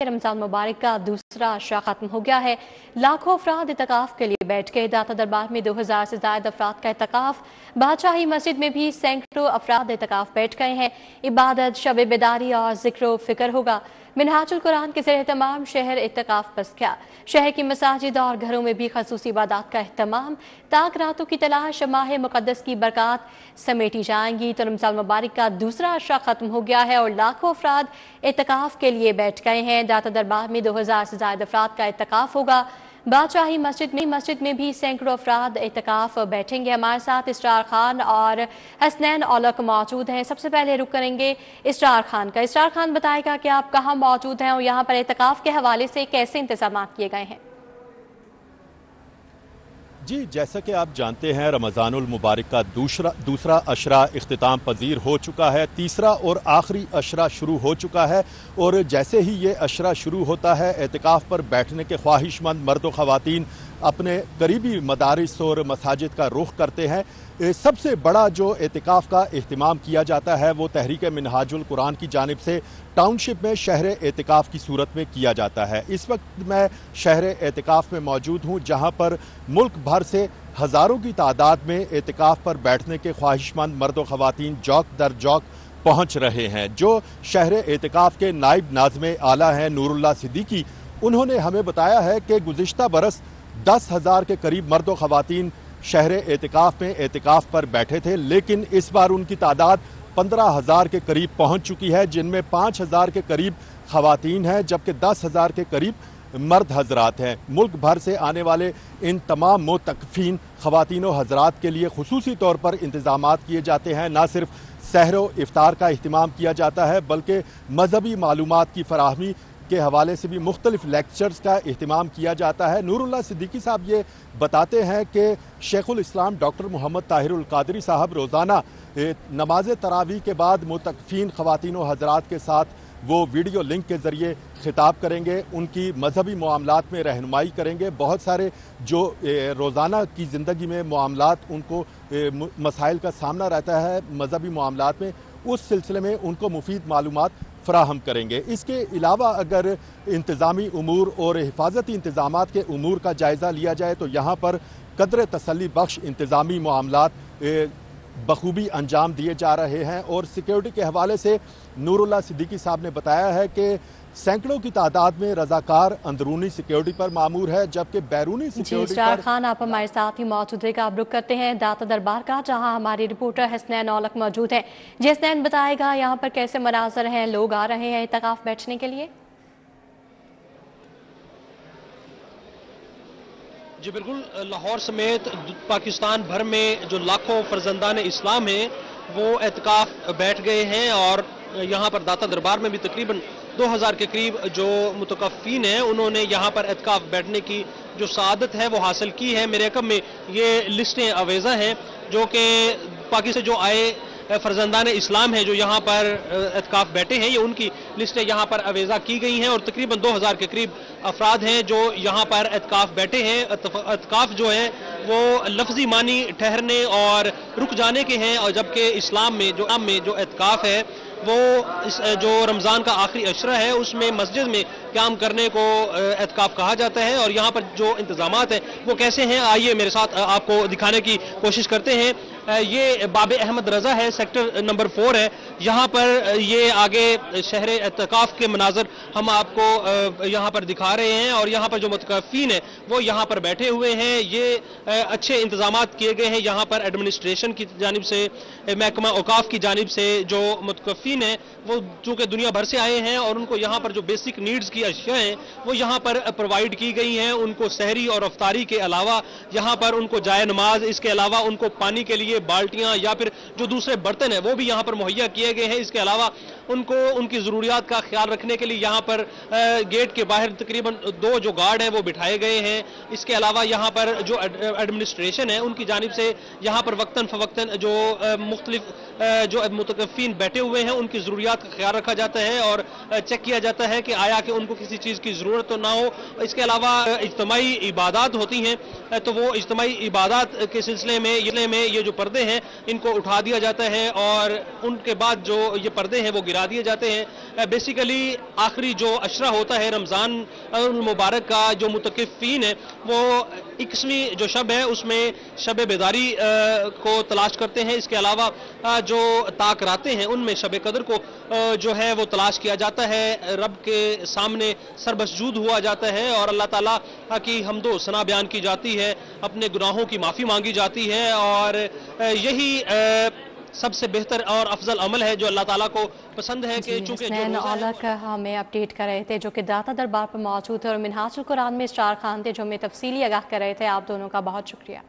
रमजान मुबारक का दूसरा अशरा खत्म हो गया है। लाखों अफराद इतकाफ के लिए बैठ गए। दाता दरबार में 2000 से ज्यादा अफराद का इतकाफ। बादशाही मस्जिद में भी सैकड़ों अफराद इतकाफ बैठ गए हैं। इबादत, शब बेदारी और जिक्र फिक्र होगा। मिनहाजुल कुरान के ज़रिए तमाम शहर इतकाफ बस गया। शहर की मसाजिद और घरों में भी खसूसी इबादत का अहतमाम। ताक रातों की तलाश माह मुकद्दस की बरकत समेटी जाएंगी। तो रमजान मुबारक का दूसरा अशरा खत्म हो गया है और लाखों अफराद इतकाफ के लिए बैठ गए हैं। दाता दरबार में 2000 से ज्यादा अफराद का इतकाफ होगा। बादशाही मस्जिद में भी सैकड़ों अफराद इतकाफ बैठेंगे। हमारे साथ इसरार खान और हसनैन औलख मौजूद हैं। सबसे पहले रुक करेंगे इसरार खान का। इसरार खान बताएगा कि आप कहाँ मौजूद हैं और यहाँ पर इतकाफ के हवाले से कैसे इंतजाम किए गए हैं। जी, जैसा कि आप जानते हैं, रमज़ानुल मुबारक का दूसरा अशरा इख्तिताम पजीर हो चुका है। तीसरा और आखिरी अशरा शुरू हो चुका है और जैसे ही ये अशरा शुरू होता है, एतिकाफ़ पर बैठने के ख्वाहिशमंद मर्द व ख़वातीन अपने करीबी मदारिस और मसाजिद का रुख करते हैं। सबसे बड़ा जो एतिकाफ़ का एहतमाम किया जाता है वो तहरीक मिनहाजुल कुरान की जानिब से टाउनशिप में शहर एतिकाफ़ की सूरत में किया जाता है। इस वक्त मैं शहर एतिकाफ़ में मौजूद हूँ, जहाँ पर मुल्क भर से हज़ारों की तादाद में एतिकाफ़ पर बैठने के ख्वाहिशमंद मर्द व ख़वातीन चौक दर चौक पहुँच रहे हैं। जो शहर एतिकाफ़ के नायब नाज़िम आला हैं नूरुल्लाह सिद्दीकी, उन्होंने हमें बताया है कि गुज़िश्ता बरस 10,000 के करीब मर्द व ख़वातीन शहर एतिकाफ़ में एतिकाफ़ पर बैठे थे, लेकिन इस बार उनकी तादाद 15,000 के करीब पहुंच चुकी है, जिनमें 5,000 के करीब ख़वातीन हैं, जबकि 10,000 के करीब मर्द हजरात हैं। मुल्क भर से आने वाले इन तमाम मुतकफ़ीन ख़वातीन व हजरात के लिए खुसूसी तौर पर इंतज़ामात किए जाते हैं। ना सिर्फ सहर व इफ्तार का अहतमाम किया जाता है, बल्कि मजहबी मालूमात की फराहमी के हवाले से भी मुख्तलिफ लेक्चर्स का अहतमाम किया जाता है। नूरुल्लाह सिद्दीकी साहब ये बताते हैं कि शेखुल इस्लाम डॉक्टर मोहम्मद ताहिरुल कादरी साहब रोज़ाना नमाज तरावी के बाद मुतकफ़ीन ख़वातीन व हज़रात के साथ वो वीडियो लिंक के ज़रिए खिताब करेंगे, उनकी मजहबी मामलात में रहनुमाई करेंगे। बहुत सारे जो रोज़ाना की ज़िंदगी में मामलात उनको मसाइल का सामना रहता है मजहबी मामलात में, उस सिलसिले में उनको मुफीद मालूमात फराहम करेंगे। इसके अलावा अगर इंतज़ामी उमूर और हिफाजती इंतज़ामात के उमूर का जायज़ा लिया जाए तो यहाँ पर कदर तसल्ली बख्श इंतज़ामी मामलात बखूबी अंजाम दिए जा रहे हैं। और सिक्योरिटी के हवाले से नूरुल्लाह सिद्दीकी साहब ने बताया है कि सैकड़ों की तादाद में रजाकार अंदरूनी सिक्योरिटी पर मामूर है, जबकि बैरूनी सिक्योरिटी पर खान आप हमारे साथ ही मौजूद है। आप रुक करते हैं दाता दरबार का, जहां हमारे रिपोर्टर हसनैन औलख मौजूद हैं। जी हसनैन, बताएगा यहाँ पर कैसे मनाजर हैं, लोग आ रहे हैं इतकाफ बैठने के लिए? जी बिल्कुल, लाहौर समेत पाकिस्तान भर में जो लाखों फर्जंदान इस्लाम हैं वो एतकाफ बैठ गए हैं और यहाँ पर दाता दरबार में भी तकरीबन 2000 के करीब जो मुतकफ़ीन हैं उन्होंने यहाँ पर एतकाफ बैठने की जो सआदत है वो हासिल की है। मेरे रकम में ये लिस्टें अवेज़ा हैं जो कि पाकिस्तान से जो आए फर्जंदान इस्लाम है जो यहाँ पर एतकाफ बैठे हैं, ये उनकी लिस्टें यहाँ पर अवेज़ा की गई हैं और तकरीबन 2000 के करीब अफराद हैं जो यहाँ पर एतकाफ बैठे हैं। एतकाफ जो है वो लफ्ज़ी मानी ठहरने और रुक जाने के हैं, और जबकि इस्लाम में जो एतकाफ है वो जो रमज़ान का आखिरी अशरा है उसमें मस्जिद में क़याम करने को एतकाफ कहा जाता है। और यहाँ पर जो इंतज़ामात हैं वो कैसे हैं, आइए मेरे साथ आपको दिखाने की कोशिश करते हैं। ये बाबे अहमद रज़ा है, सेक्टर नंबर 4 है। यहाँ पर ये आगे शहर एतकाफ के मनाजर हम आपको यहाँ पर दिखा रहे हैं और यहाँ पर जो मुतकफ़ीन है वो यहाँ पर बैठे हुए हैं। ये अच्छे इंतज़ामात किए गए हैं यहाँ पर एडमिनिस्ट्रेशन की जानिब से, महकमा औकाफ की जानिब से। जो मुतकफ़ीन हैं वो चूँकि दुनिया भर से आए हैं और उनको यहाँ पर जो बेसिक नीड्स की अशिया हैं वो यहाँ पर प्रोवाइड की गई हैं। उनको सहरी और अफ्तारी के अलावा यहाँ पर उनको जाए नमाज, इसके अलावा उनको पानी के लिए बाल्टियां या फिर जो दूसरे बर्तन है वो भी यहाँ पर मुहैया किए गए हैं। इसके अलावा उनको उनकी ज़रूरियात का ख्याल रखने के लिए यहाँ पर गेट के बाहर तकरीबन 2 जो गार्ड हैं वो बिठाए गए हैं। इसके अलावा यहाँ पर जो एडमिनिस्ट्रेशन है उनकी जानिब से यहाँ पर वक्तन फवक्तन जो मुख्तलिफ जो मुतकफ़ीन बैठे हुए हैं उनकी ज़रूरियात का ख्याल रखा जाता है और चेक किया जाता है कि आया कि उनको किसी चीज़ की ज़रूरत तो ना हो। इसके अलावा इज्तिमाई इबादत होती हैं तो वो इज्तिमाई इबादत के सिलसिले में ये जो पर्दे हैं इनको उठा दिया जाता है और उनके बाद बाद जो ये पर्दे हैं वो गिरा दिए जाते हैं। बेसिकली आखिरी जो अशरा होता है रमज़ान मुबारक का, जो मुतकिफ़ीन है वो 21वीं जो शब है उसमें शब बेदारी को तलाश करते हैं। इसके अलावा जो ताक रातें हैं उनमें शब कदर को जो है वो तलाश किया जाता है, रब के सामने सरबसजूद हुआ जाता है और अल्लाह ताला की हम्दो सना बयान की जाती है, अपने गुनाहों की माफ़ी मांगी जाती है। और यही सबसे बेहतर और अफजल अमल है जो अल्लाह ताला को पसंद है कि चूंकि हमें अपडेट कर रहे थे जो कि दाता दरबार पर मौजूद थे और मिनहाजुल कुरान में स्टार खान थे जो हमें तफसीली आगाह कर रहे थे। आप दोनों का बहुत शुक्रिया।